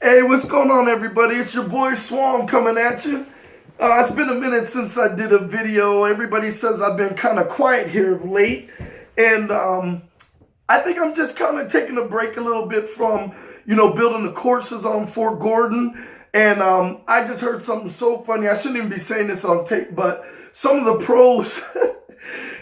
Hey, what's going on, everybody? It's your boy Swam coming at you. It's been a minute since I did a video. Everybody says I've been kind of quiet here of late. And I think I'm just kind of taking a break a little bit from, building the courses on Fort Gordon. And I just heard something so funny. I shouldn't even be saying this on tape, but some of the pros,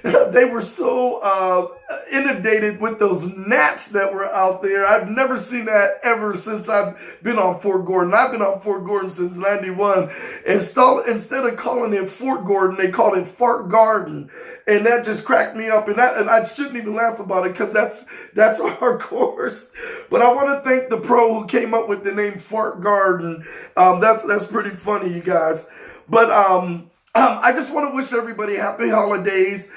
they were so inundated with those gnats that were out there. I've never seen that ever since I've been on Fort Gordon. I've been on Fort Gordon since '91. Instead of calling it Fort Gordon, they called it Fart Garden. And that just cracked me up. And I shouldn't even laugh about it because that's our course. But I want to thank the pro who came up with the name Fart Garden. That's pretty funny, you guys. But I just want to wish everybody happy holidays.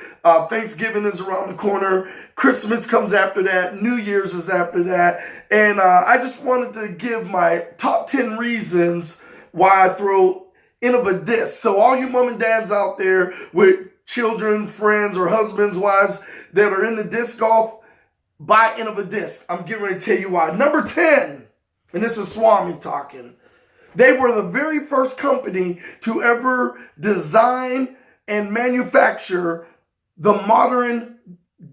Thanksgiving is around the corner. Christmas comes after that. New Year's is after that. And I just wanted to give my top 10 reasons why I throw Innova Discs. So all you mom and dads out there with children, friends, or husbands, wives that are into disc golf, buy Innova Discs. I'm getting ready to tell you why. Number 10, and this is Swami talking. They were the very first company to ever design and manufacture the modern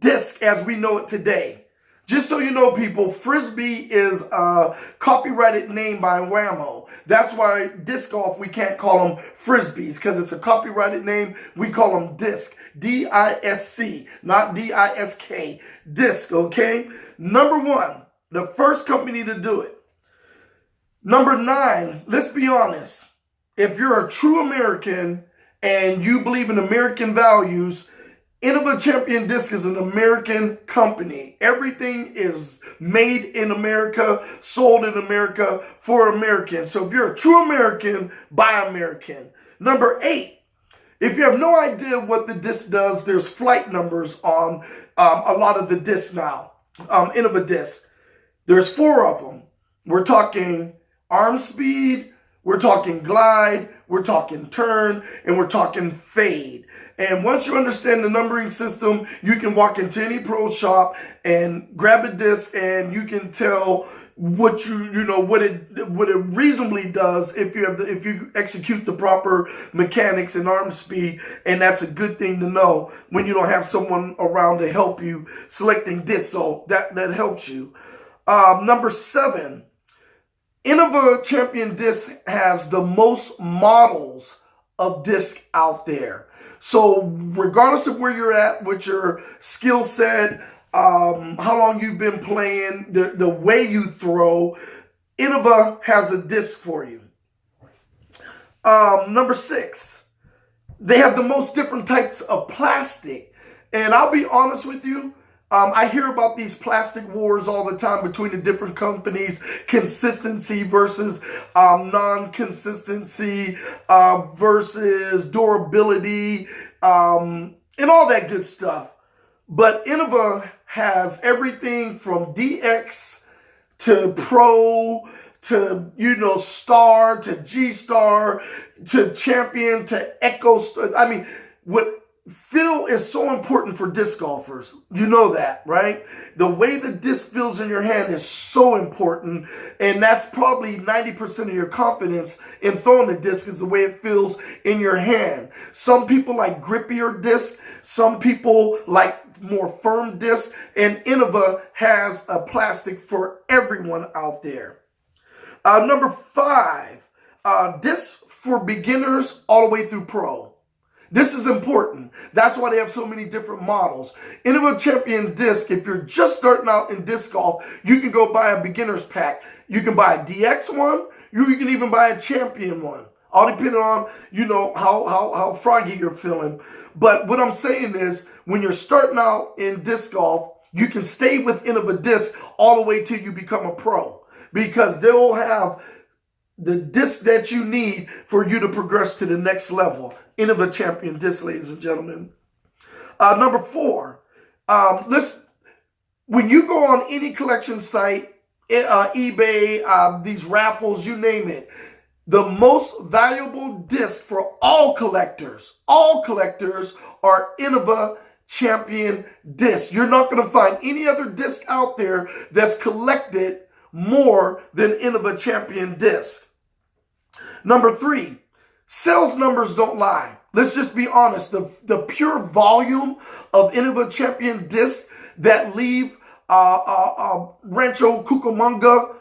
disc as we know it today. Just so you know, people, Frisbee is a copyrighted name by Whammo. That's why disc golf, we can't call them Frisbees because it's a copyrighted name. We call them disc, D-I-S-C, not D-I-S-K, disc, okay? Number 1, the first company to do it. Number 9, let's be honest. If you're a true American and you believe in American values, Innova Czmpion Discs is an American company. Everything is made in America, sold in America, for Americans. So if you're a true American, buy American. Number 8, if you have no idea what the disc does, there's flight numbers on a lot of the discs now, Innova Discs. There's 4 of them. We're talking arm speed, we're talking glide, we're talking turn, and we're talking fade. And once you understand the numbering system, you can walk into any pro shop and grab a disc and you can tell what what it reasonably does if you execute the proper mechanics and arm speed. And that's a good thing to know when you don't have someone around to help you selecting discs. So that helps you. Number 7, Innova Czmpion Discs has the most models of disc out there. So regardless of where you're at with your skill set, how long you've been playing, the way you throw, Innova has a disc for you. Number 6, they have the most different types of plastic. And I'll be honest with you, I hear about these plastic wars all the time between the different companies, consistency versus non-consistency versus durability and all that good stuff. But Innova has everything from DX to Pro to, Star to G-Star to Champion to Echo Star. I mean, what feel is so important for disc golfers. You know that, right? The way the disc feels in your hand is so important, and that's probably 90% of your confidence in throwing the disc is the way it feels in your hand. Some people like grippier discs, some people like more firm discs, and Innova has a plastic for everyone out there. Number 5, discs for beginners all the way through pro. This is important. That's why they have so many different models. Innova Czmpion Disc, if you're just starting out in disc golf, you can go buy a beginner's pack. You can buy a DX one. You can even buy a Champion one. All depending on, how froggy you're feeling. But what I'm saying is, when you're starting out in disc golf, you can stay with Innova Disc all the way till you become a pro. Because they'll have the disc that you need for you to progress to the next level. Innova Czmpion Discs, ladies and gentlemen. Number 4, when you go on any collection site, eBay, these raffles, you name it, the most valuable disc for all collectors are Innova Czmpion Discs. You're not going to find any other disc out there that's collected more than Innova Czmpion Discs. Number 3, sales numbers don't lie. Let's just be honest. The pure volume of Innova Czmpion Discs that leave Rancho Cucamonga,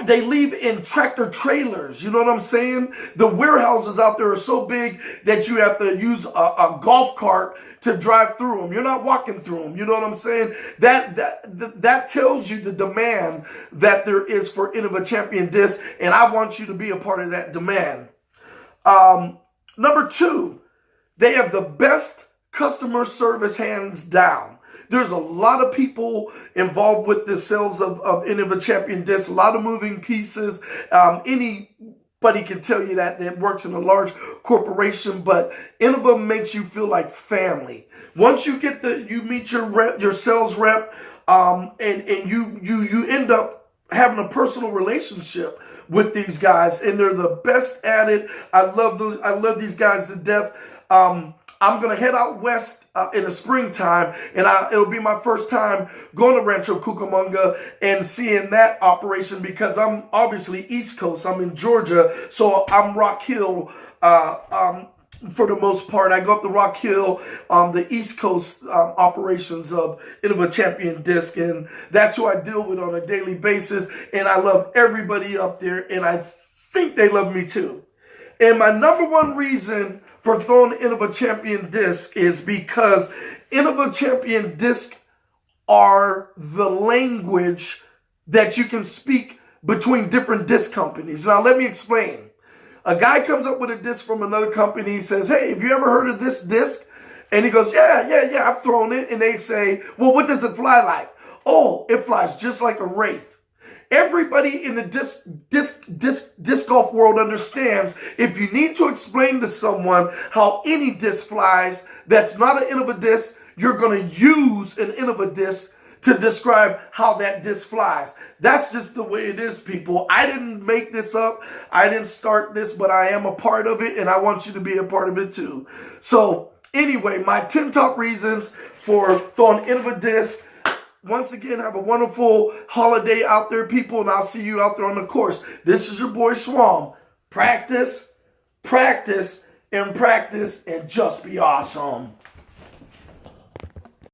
they leave in tractor trailers. You know what I'm saying? The warehouses out there are so big that you have to use a golf cart to drive through them. You're not walking through them. You know what I'm saying? That tells you the demand that there is for Innova Czmpion Discs, and I want you to be a part of that demand. Number 2, they have the best customer service hands down. There's a lot of people involved with the sales of Innova Czmpion Discs, a lot of moving pieces. Anybody can tell you that works in a large corporation, but Innova makes you feel like family. Once you get you meet your sales rep, and you end up having a personal relationship with these guys, and they're the best at it. I love these guys to death. I'm going to head out west in the springtime, and it'll be my first time going to Rancho Cucamonga and seeing that operation, because I'm obviously East Coast. I'm in Georgia, so I'm Rock Hill for the most part. I go up to Rock Hill on the East Coast operations of Innova Czmpion Discs, and that's who I deal with on a daily basis, and I love everybody up there, and I think they love me too. And my number 1 reason for throwing Innova Czmpion Discs is because Innova Czmpion Discs are the language that you can speak between different disc companies. Now, let me explain. A guy comes up with a disc from another company, says, "Hey, have you ever heard of this disc?" And he goes, yeah, I've thrown it. And they say, "Well, what does it fly like?" "Oh, it flies just like a Wraith." Everybody in the disc golf world understands if you need to explain to someone how any disc flies that's not an Innova disc, you're going to use an Innova disc to describe how that disc flies. That's just the way it is, people. I didn't make this up. I didn't start this, but I am a part of it, and I want you to be a part of it too. So anyway, my 10 top reasons for throwing Innova discs. Once again, have a wonderful holiday out there, people, and I'll see you out there on the course. This is your boy Swam. Practice, practice, and practice, and just be awesome.